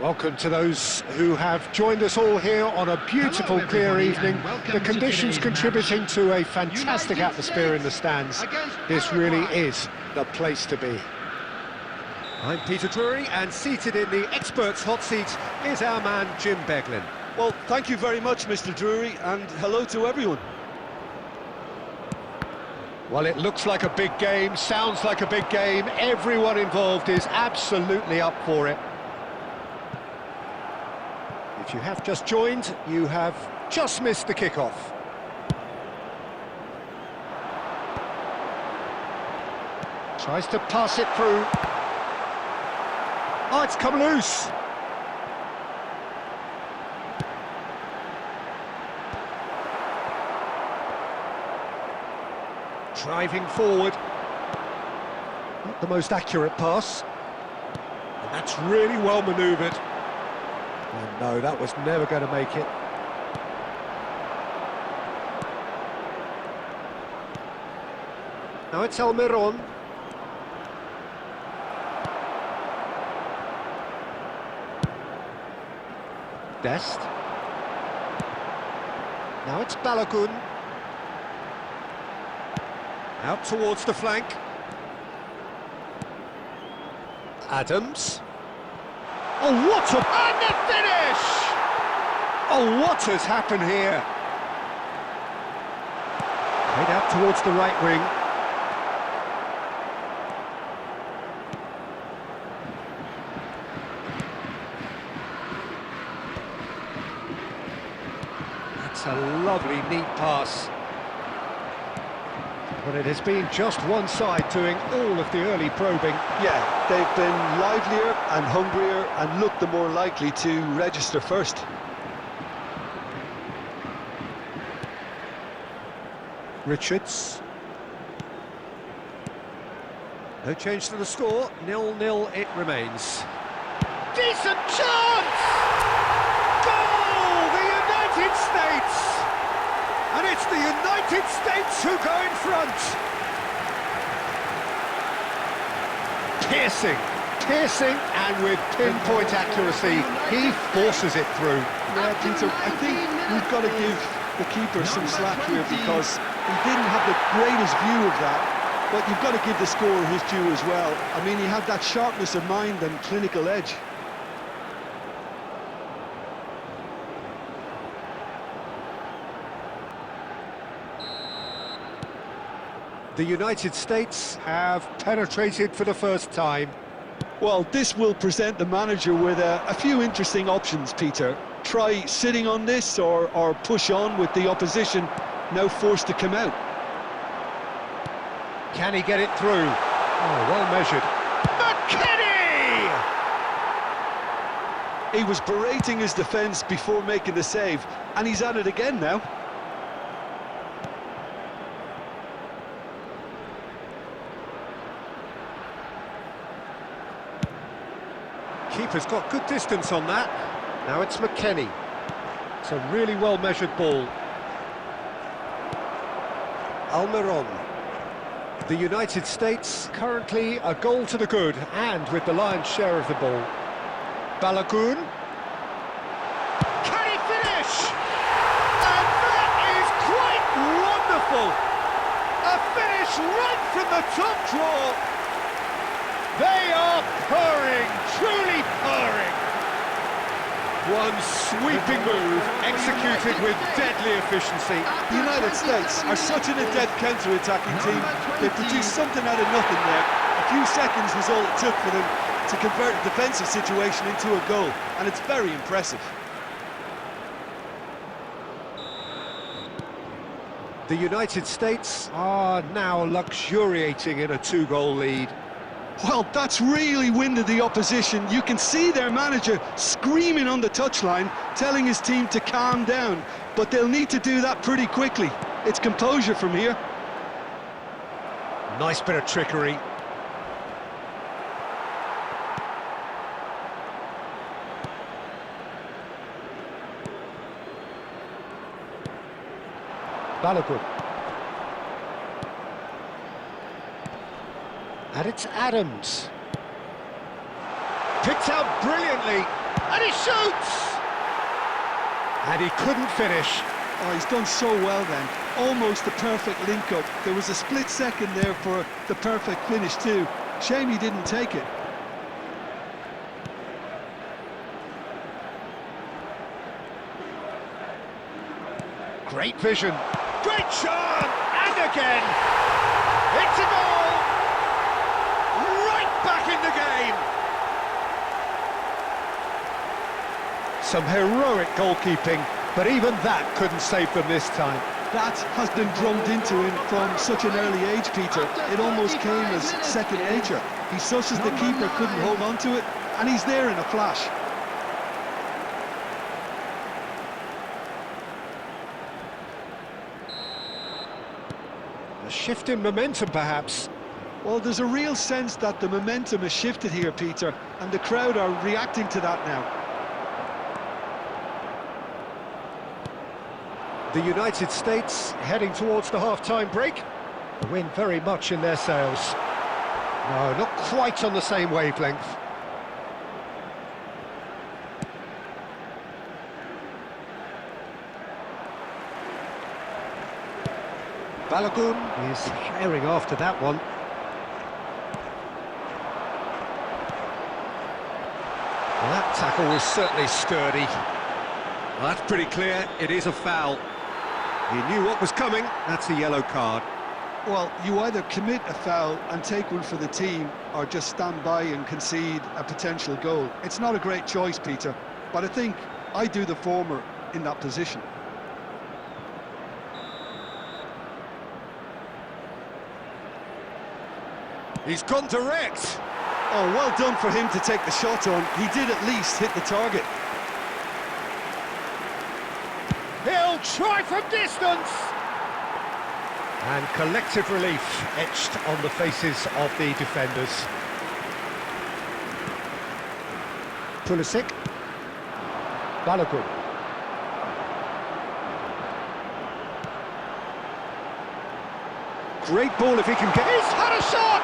Welcome to those who have joined us all here on a beautiful, clear evening. The conditions contributing to a fantastic atmosphere in the stands. This really is the place to be. I'm Peter Drury, and seated in the experts' hot seat is our man Jim Beglin. Well, thank you very much, Mr. Drury, and hello to everyone. Well, it looks like a big game, sounds like a big game. Everyone involved is absolutely up for it. If you have just joined, you have just missed the kickoff. Tries to pass it through. Oh, it's come loose. Driving forward. Not the most accurate pass. And that's really well manoeuvred. Oh no, that was never going to make it. Now it's Almiron. Dest. Now it's Balogun. Out towards the flank. Adams. Oh, what a... And the finish! Oh, what has happened here? Played out towards the right wing. That's a lovely, neat pass. But it has been just one side doing all of the early probing. Yeah, they've been livelier and hungrier and looked the more likely to register first. Richards. No change to the score, 0-0 it remains. Decent chance! Goal! The United States! And it's the United States who go in front. Piercing, and with pinpoint accuracy, he forces it through. Yeah, Peter, I think we've got to give the keeper some slack here because he didn't have the greatest view of that, but you've got to give the scorer his due as well. I mean, he had that sharpness of mind and clinical edge. The United States have penetrated for the first time. Well, this will present the manager with a few interesting options, Peter. Try sitting on this or push on with the opposition now forced to come out. Can he get it through? Oh, well measured. McKennie! He was berating his defence before making the save, and he's at it again now. Keeper's got good distance on that. Now it's McKennie. It's a really well-measured ball. Almiron. The United States currently a goal to the good and with the lion's share of the ball. Balogun. Can he finish? And that is quite wonderful. A finish right from the top draw. They are purring, truly purring. One sweeping move, executed with deadly efficiency. The United States are such an adept counter-attacking team. They produced something out of nothing there. A few seconds was all it took for them to convert a defensive situation into a goal, and it's very impressive. The United States are now luxuriating in a two-goal lead. Well, that's really winded the opposition. You can see their manager screaming on the touchline, telling his team to calm down. But they'll need to do that pretty quickly. It's composure from here. Nice bit of trickery. Balogun. And it's Adams. Picked out brilliantly, and he shoots! And he couldn't finish. Oh, he's done so well then. Almost the perfect link-up. There was a split second there for the perfect finish too. Shame he didn't take it. Great vision. Great shot! And again! It's a goal! Right back in the game! Some heroic goalkeeping, but even that couldn't save them this time. That has been drummed into him from such an early age, Peter. It almost came as second nature. He susses the keeper, couldn't hold on to it, and he's there in a flash. A shift in momentum, perhaps. Well, there's a real sense that the momentum has shifted here, Peter, and the crowd are reacting to that now. The United States heading towards the half-time break. The wind very much in their sails. No, not quite on the same wavelength. Balogun is herring after that one. Well, that tackle was certainly sturdy. Well, that's pretty clear, it is a foul. He knew what was coming, that's a yellow card. Well, you either commit a foul and take one for the team, or just stand by and concede a potential goal. It's not a great choice, Peter, but I think I do the former in that position. He's gone direct. Oh, well done for him to take the shot on. He did at least hit the target. He'll try from distance! And collective relief etched on the faces of the defenders. Pulisic. Balogun. Great ball if he can get... He's had a shot!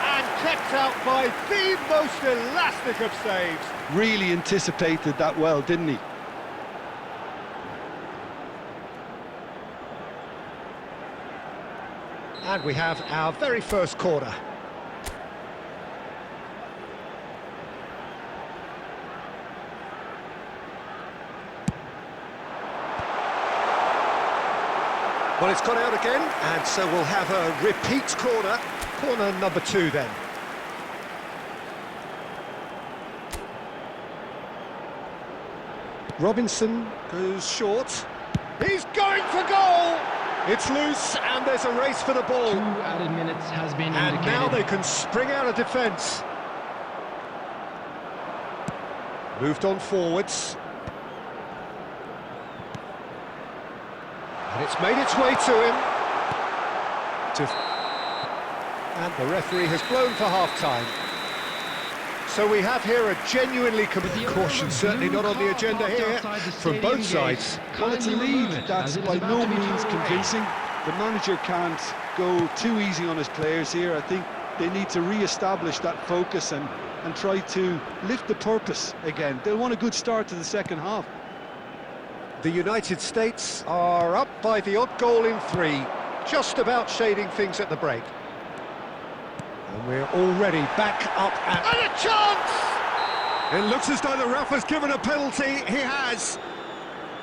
And kept out by the most elastic of saves. Really anticipated that well, didn't he? And we have our very first corner. Well, it's gone out again, and so we'll have a repeat corner. Corner number 2 then. Robinson goes short. He's going for goal! It's loose, and there's a race for the ball. 2 added minutes has been And indicated. now they can spring out of defence. Moved on forwards. And it's made its way to him. And the referee has blown for half-time. So we have here a genuinely... Caution certainly not on the agenda here from both sides. Well, it's a lead that's by no means convincing. The manager can't go too easy on his players here. I think they need to re-establish that focus and try to lift the purpose again. They'll want a good start to the second half. The United States are up by the odd goal in 3, just about shading things at the break. And we're already back up at... And a chance! It looks as though the ref has given a penalty. He has.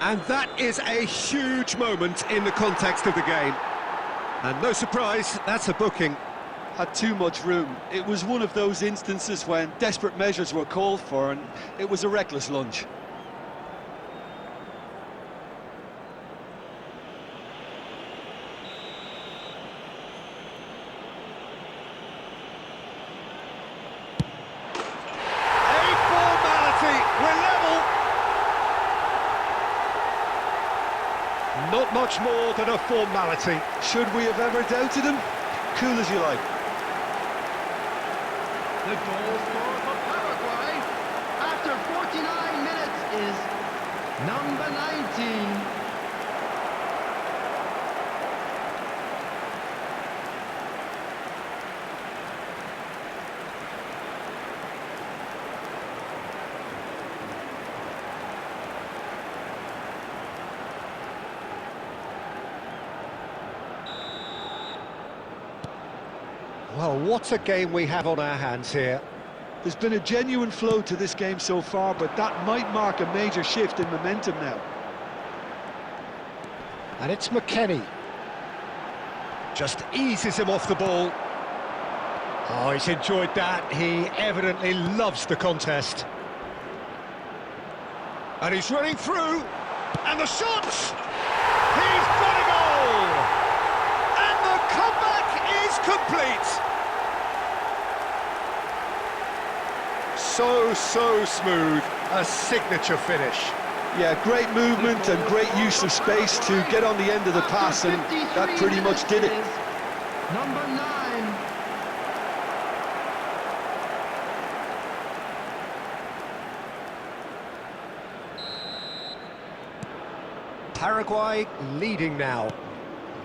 And that is a huge moment in the context of the game. And no surprise, that's a booking. Had too much room. It was one of those instances when desperate measures were called for, and it was a reckless lunge. Not much more than a formality. Should we have ever doubted him? Cool as you like. The goal scorer for Paraguay after 49 minutes is number 19. Well, what a game we have on our hands here. There's been a genuine flow to this game so far, but that might mark a major shift in momentum now. And it's McKennie. Just eases him off the ball. Oh, he's enjoyed that. He evidently loves the contest. And he's running through. And the shots! He's got a goal! And the comeback is complete. So smooth. A signature finish. Yeah, great movement and great use of space to get on the end of the pass, and that pretty much did it. Number 9. Paraguay leading now.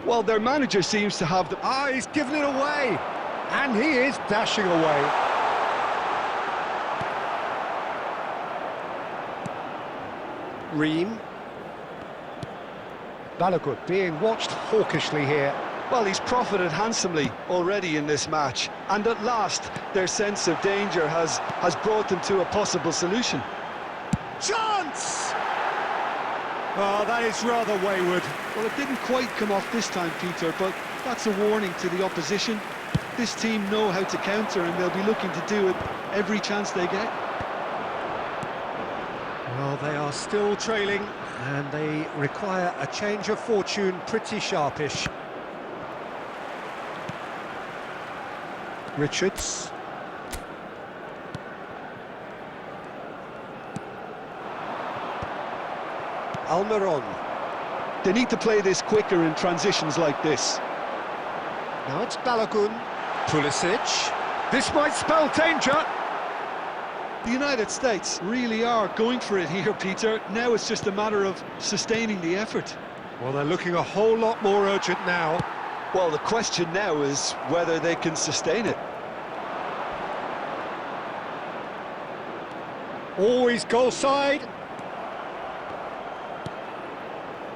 Well, their manager seems to have the... Ah, he's given it away. And he is dashing away. Ream. Balogun being watched hawkishly here. Well, he's profited handsomely already in this match, and at last their sense of danger has brought them to a possible solution. Chance! Oh, that is rather wayward. Well, it didn't quite come off this time, Peter, but that's a warning to the opposition. This team know how to counter, and they'll be looking to do it every chance they get. Well, they are still trailing, and they require a change of fortune pretty sharpish. Richards. Almiron. They need to play this quicker in transitions like this. Now it's Balogun. Pulisic. This might spell danger. The United States really are going for it here, Peter. Now it's just a matter of sustaining the effort. Well, they're looking a whole lot more urgent now. Well, the question now is whether they can sustain it. Always goal side.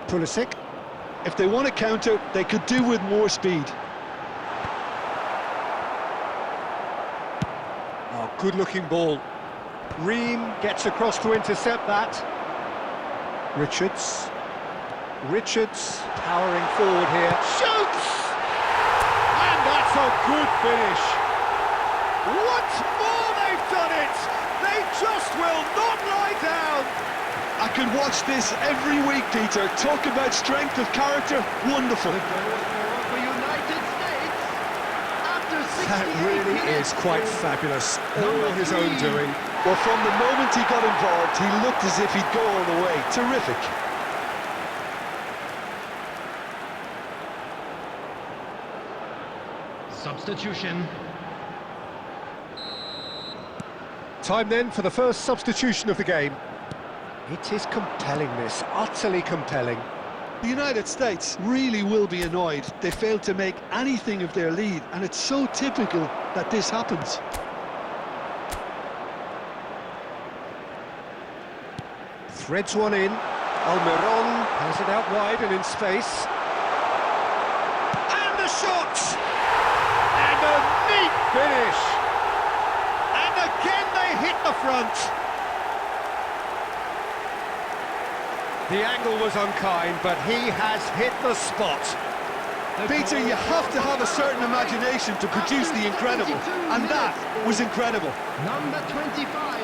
Pulisic. If they want to counter, they could do with more speed. Oh, good-looking ball. Ream gets across to intercept that. Richards. Richards powering forward here. Shoots! And that's a good finish. Once more they've done it! They just will not lie down! I could watch this every week, Peter. Talk about strength of character. Wonderful. For United States. After 68 That really is quite fabulous. All his own doing. Well, from the moment he got involved, he looked as if he'd go all the way. Terrific. Substitution. Time then for the first substitution of the game. It is compelling, this, utterly compelling. The United States really will be annoyed. They failed to make anything of their lead, and it's so typical that this happens. Threads one in. Almiron has it out wide and in space. And the shot! And a neat finish! And again they hit the front. The angle was unkind, but he has hit the spot. Peter, you have to have a certain imagination to produce the incredible, and that was incredible. Number 25.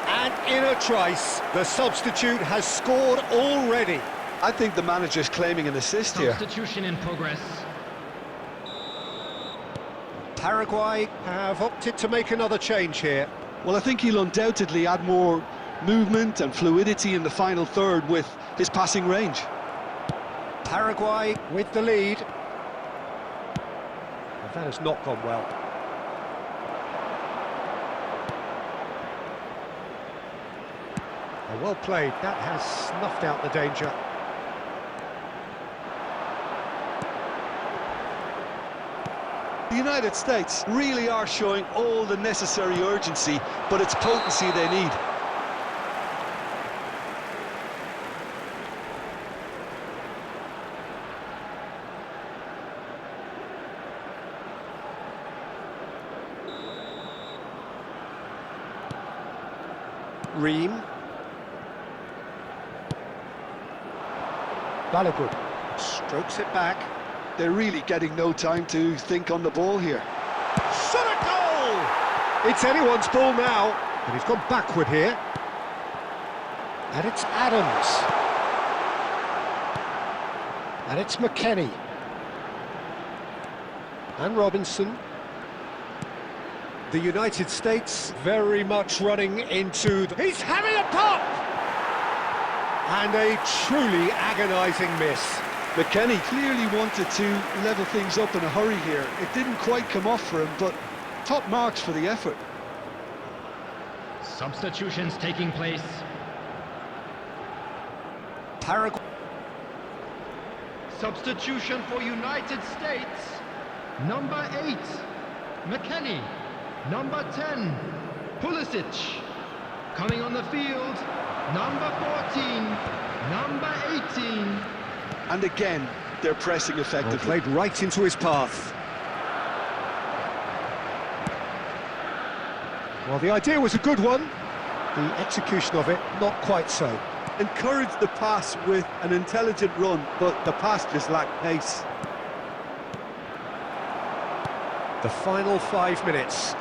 And in a trice, the substitute has scored already. I think the manager's claiming an assist here. Substitution in progress. Paraguay have opted to make another change here. Well, I think he'll undoubtedly add more movement and fluidity in the final third with his passing range. Paraguay with the lead. Well, that has not gone well. Well played, that has snuffed out the danger. The United States really are showing all the necessary urgency, but it's potency they need. Ream. Balogun strokes it back. They're really getting no time to think on the ball here. Shot a goal! It's anyone's ball now, and he's gone backward here. And it's Adams. And it's McKennie. And Robinson. The United States very much running into... He's having a pop! And a truly agonising miss. McKennie clearly wanted to level things up in a hurry here. It didn't quite come off for him, but top marks for the effort. Substitutions taking place. Paraguay. Substitution for United States. Number 8, McKennie. Number 10, Pulisic. Coming on the field, number 14, number 18. And again, they're pressing effectively. Well, played right into his path. Well, the idea was a good one. The execution of it, not quite so. Encouraged the pass with an intelligent run, but the pass just lacked pace. The final 5 minutes.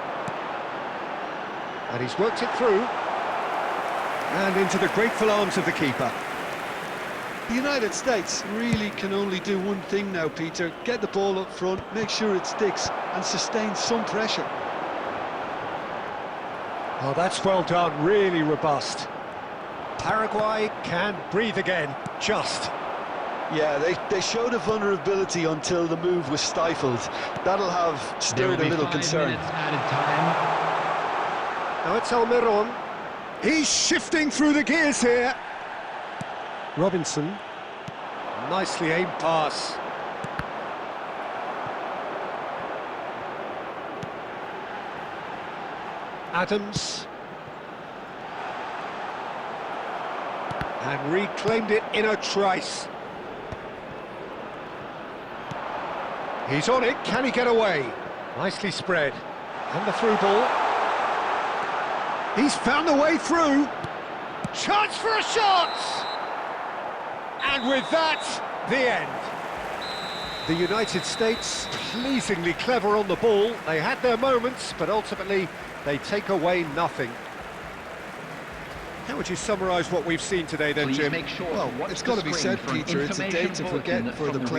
And he's worked it through. And into the grateful arms of the keeper. The United States really can only do one thing now, Peter. Get the ball up front, make sure it sticks, and sustain some pressure. Oh, that's well done, really robust. Paraguay can breathe again, just. Yeah, they showed a vulnerability until the move was stifled. That'll have stirred a little concern. Added time. Now it's Almiron. He's shifting through the gears here. Robinson. Nicely aimed pass. Adams. And reclaimed it in a trice. He's on it, can he get away? Nicely spread. And the through ball. He's found the way through. Chance for a shot! And with that, the end. The United States, pleasingly clever on the ball. They had their moments, but ultimately they take away nothing. How would you summarise what we've seen today then, Please Jim? make sure Well, to watch it's the got to be screen said, for an Peter, it's a day information to bulletin forget for from the players.